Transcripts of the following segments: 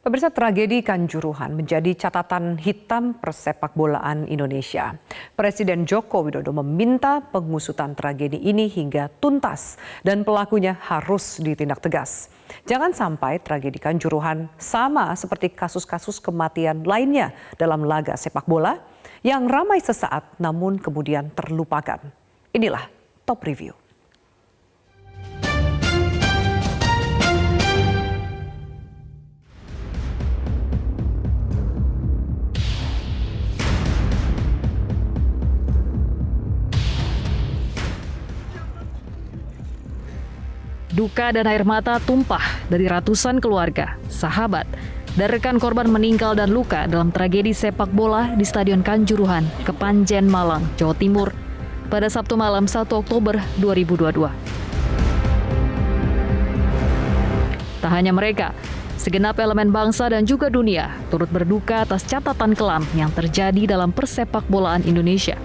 Pemirsa, tragedi Kanjuruhan menjadi catatan hitam persepak bolaan Indonesia. Presiden Joko Widodo meminta pengusutan tragedi ini hingga tuntas dan pelakunya harus ditindak tegas. Jangan sampai tragedi Kanjuruhan sama seperti kasus-kasus kematian lainnya dalam laga sepak bola yang ramai sesaat namun kemudian terlupakan. Inilah Top Review. Duka dan air mata tumpah dari ratusan keluarga, sahabat, dan rekan korban meninggal dan luka dalam tragedi sepak bola di Stadion Kanjuruhan, Kepanjen, Malang, Jawa Timur pada Sabtu malam 1 Oktober 2022. Tak hanya mereka, segenap elemen bangsa dan juga dunia turut berduka atas catatan kelam yang terjadi dalam persepak bolaan Indonesia.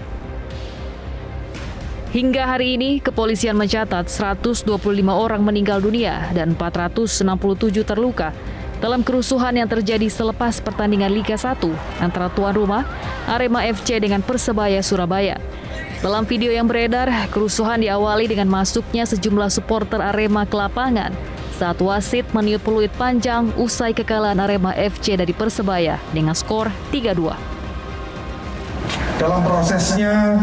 Hingga hari ini, kepolisian mencatat 125 orang meninggal dunia dan 467 terluka dalam kerusuhan yang terjadi selepas pertandingan Liga 1 antara tuan rumah Arema FC dengan Persebaya Surabaya. Dalam video yang beredar, kerusuhan diawali dengan masuknya sejumlah supporter Arema ke lapangan saat wasit meniup peluit panjang usai kekalahan Arema FC dari Persebaya dengan skor 3-2. Dalam prosesnya,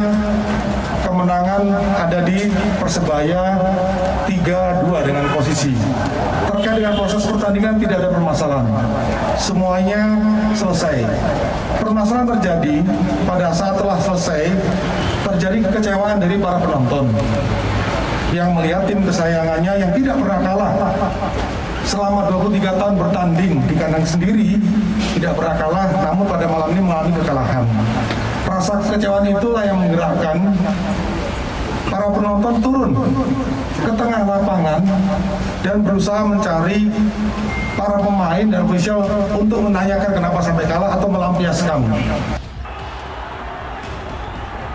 kemenangan ada di Persebaya 3-2 dengan posisi. Terkait dengan proses pertandingan tidak ada permasalahan. Semuanya selesai. Permasalahan terjadi pada saat telah selesai, terjadi kekecewaan dari para penonton yang melihat tim kesayangannya yang tidak pernah kalah selama 23 tahun bertanding di kandang sendiri, tidak pernah kalah, namun pada malam ini mengalami kekalahan. Rasa kekecewaan itulah yang menggerakkan para penonton turun ke tengah lapangan dan berusaha mencari para pemain dan ofisial untuk menanyakan kenapa sampai kalah atau melampiaskan.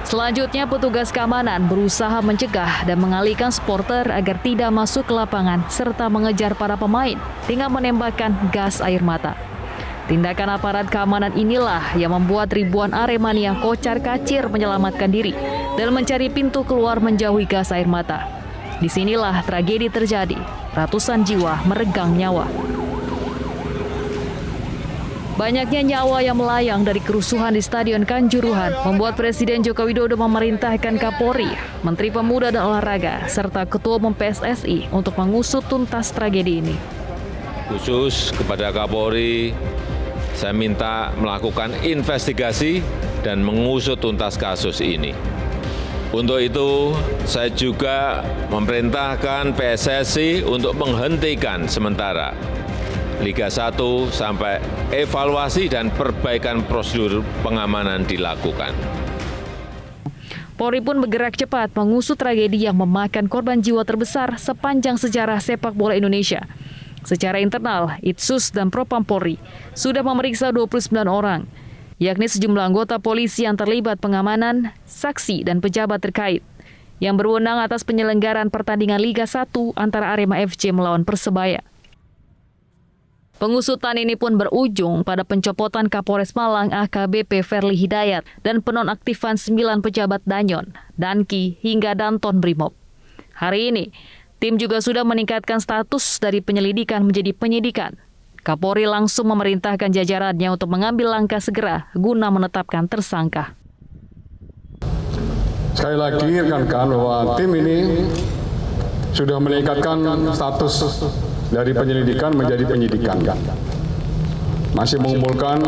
Selanjutnya, petugas keamanan berusaha mencegah dan mengalihkan supporter agar tidak masuk ke lapangan serta mengejar para pemain dengan menembakkan gas air mata. Tindakan aparat keamanan inilah yang membuat ribuan Aremania kocar-kacir menyelamatkan diri dan mencari pintu keluar menjauhi gas air mata. Disinilah tragedi terjadi, ratusan jiwa meregang nyawa. Banyaknya nyawa yang melayang dari kerusuhan di Stadion Kanjuruhan membuat Presiden Joko Widodo memerintahkan Kapolri, Menteri Pemuda dan Olahraga, serta Ketua Umum PSSI untuk mengusut tuntas tragedi ini. Khusus kepada Kapolri, saya minta melakukan investigasi dan mengusut tuntas kasus ini. Untuk itu, saya juga memerintahkan PSSI untuk menghentikan sementara Liga 1 sampai evaluasi dan perbaikan prosedur pengamanan dilakukan. Polri pun bergerak cepat mengusut tragedi yang memakan korban jiwa terbesar sepanjang sejarah sepak bola Indonesia. Secara internal, Itsus dan Propam Polri sudah memeriksa 29 orang, yakni sejumlah anggota polisi yang terlibat pengamanan, saksi, dan pejabat terkait, yang berwenang atas penyelenggaraan pertandingan Liga 1 antara Arema FC melawan Persebaya. Pengusutan ini pun berujung pada pencopotan Kapolres Malang AKBP Ferli Hidayat dan penonaktifan 9 pejabat Danyon, Danki, hingga Danton Brimob. Hari ini, tim juga sudah meningkatkan status dari penyelidikan menjadi penyidikan. Kapolri langsung memerintahkan jajarannya untuk mengambil langkah segera guna menetapkan tersangka. Sekali lagi rekan-rekan bahwa tim ini sudah meningkatkan status dari penyelidikan menjadi penyidikan. Masih mengumpulkan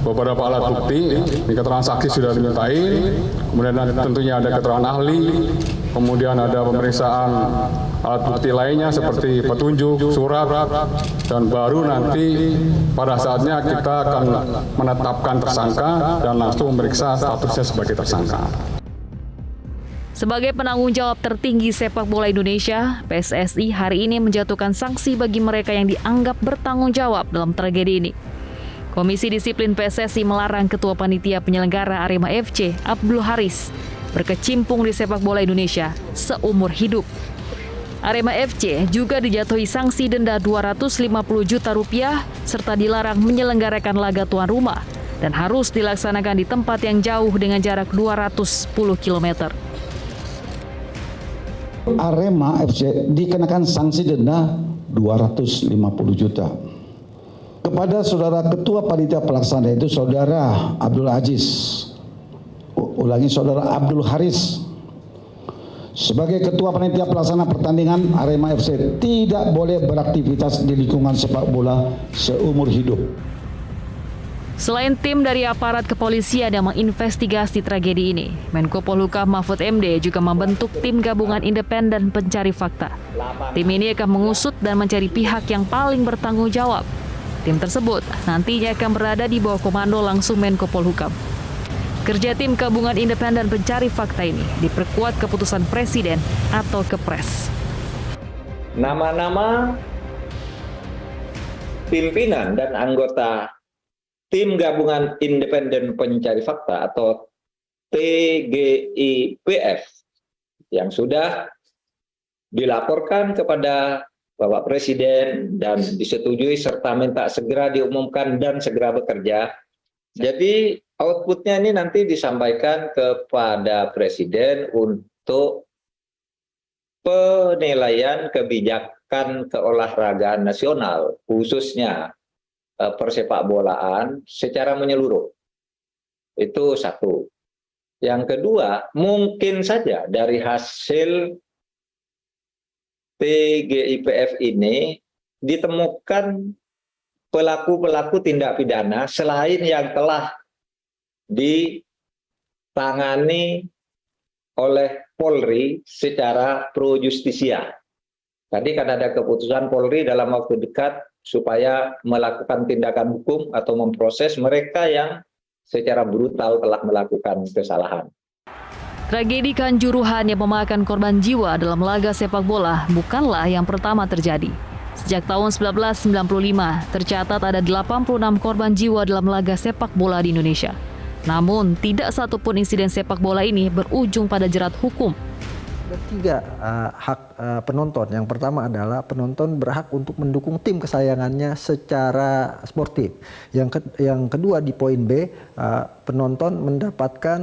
beberapa alat bukti, keterangan saksi sudah dimintai, kemudian tentunya ada keterangan ahli, kemudian ada pemeriksaan alat bukti lainnya seperti petunjuk, surat, dan baru nanti pada saatnya kita akan menetapkan tersangka dan langsung memeriksa statusnya sebagai tersangka. Sebagai penanggung jawab tertinggi sepak bola Indonesia, PSSI hari ini menjatuhkan sanksi bagi mereka yang dianggap bertanggung jawab dalam tragedi ini. Komisi Disiplin PSSI melarang Ketua Panitia Penyelenggara Arema FC, Abdul Haris, berkecimpung di sepak bola Indonesia seumur hidup. Arema FC juga dijatuhi sanksi denda Rp250 juta serta dilarang menyelenggarakan laga tuan rumah dan harus dilaksanakan di tempat yang jauh dengan jarak 210 km. Arema FC dikenakan sanksi denda 250 juta. Kepada Saudara Ketua Panitia Pelaksana itu Saudara Abdul Aziz, Saudara Abdul Haris, sebagai Ketua Panitia Pelaksana pertandingan Arema FC tidak boleh beraktivitas di lingkungan sepak bola seumur hidup. Selain tim dari aparat kepolisian yang menginvestigasi tragedi ini, Menko Polhukam Mahfud MD juga membentuk tim gabungan independen pencari fakta. Tim ini akan mengusut dan mencari pihak yang paling bertanggung jawab. Tim tersebut nantinya akan berada di bawah komando langsung Menko Polhukam. Kerja tim gabungan independen pencari fakta ini diperkuat keputusan Presiden atau Kepres. Nama-nama pimpinan dan anggota tim gabungan independen pencari fakta atau TGIPF yang sudah dilaporkan kepada Bapak Presiden dan disetujui serta minta segera diumumkan dan segera bekerja. Jadi outputnya ini nanti disampaikan kepada Presiden untuk penilaian kebijakan keolahragaan nasional, khususnya persepak bolaan secara menyeluruh. Itu satu. Yang kedua, mungkin saja dari hasil TGIPF ini ditemukan pelaku-pelaku tindak pidana selain yang telah ditangani oleh Polri secara pro justisia. Tadi kan ada keputusan Polri dalam waktu dekat supaya melakukan tindakan hukum atau memproses mereka yang secara brutal telah melakukan kesalahan. Tragedi Kanjuruhan yang memakan korban jiwa dalam laga sepak bola bukanlah yang pertama terjadi. Sejak tahun 1995, tercatat ada 86 korban jiwa dalam laga sepak bola di Indonesia. Namun, tidak satupun insiden sepak bola ini berujung pada jerat hukum. Ada tiga hak penonton. Yang pertama adalah penonton berhak untuk mendukung tim kesayangannya secara sportif. Yang kedua di poin B, penonton mendapatkan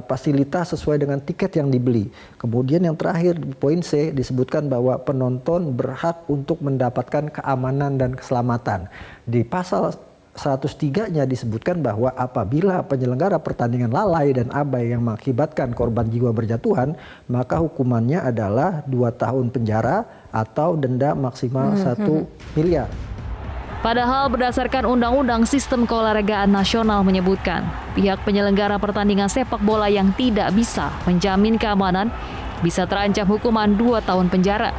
fasilitas sesuai dengan tiket yang dibeli. Kemudian yang terakhir di poin C disebutkan bahwa penonton berhak untuk mendapatkan keamanan dan keselamatan. Di pasal 103-nya disebutkan bahwa apabila penyelenggara pertandingan lalai dan abai yang mengakibatkan korban jiwa berjatuhan, maka hukumannya adalah 2 tahun penjara atau denda maksimal 1 miliar. Padahal berdasarkan Undang-Undang Sistem Keolahragaan Nasional menyebutkan, pihak penyelenggara pertandingan sepak bola yang tidak bisa menjamin keamanan bisa terancam hukuman 2 tahun penjara.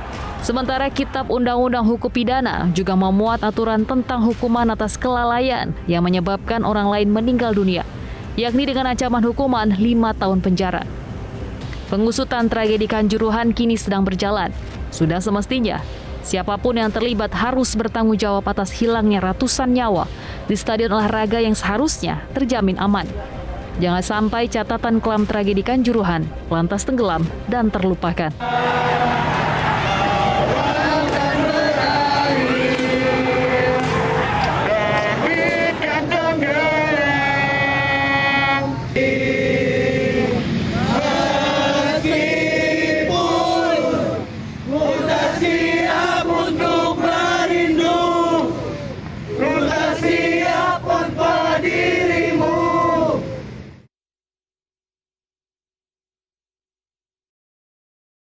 Sementara Kitab Undang-Undang Hukum Pidana juga memuat aturan tentang hukuman atas kelalaian yang menyebabkan orang lain meninggal dunia, yakni dengan ancaman hukuman 5 tahun penjara. Pengusutan tragedi Kanjuruhan kini sedang berjalan. Sudah semestinya, siapapun yang terlibat harus bertanggung jawab atas hilangnya ratusan nyawa di stadion olahraga yang seharusnya terjamin aman. Jangan sampai catatan kelam tragedi Kanjuruhan lantas tenggelam dan terlupakan.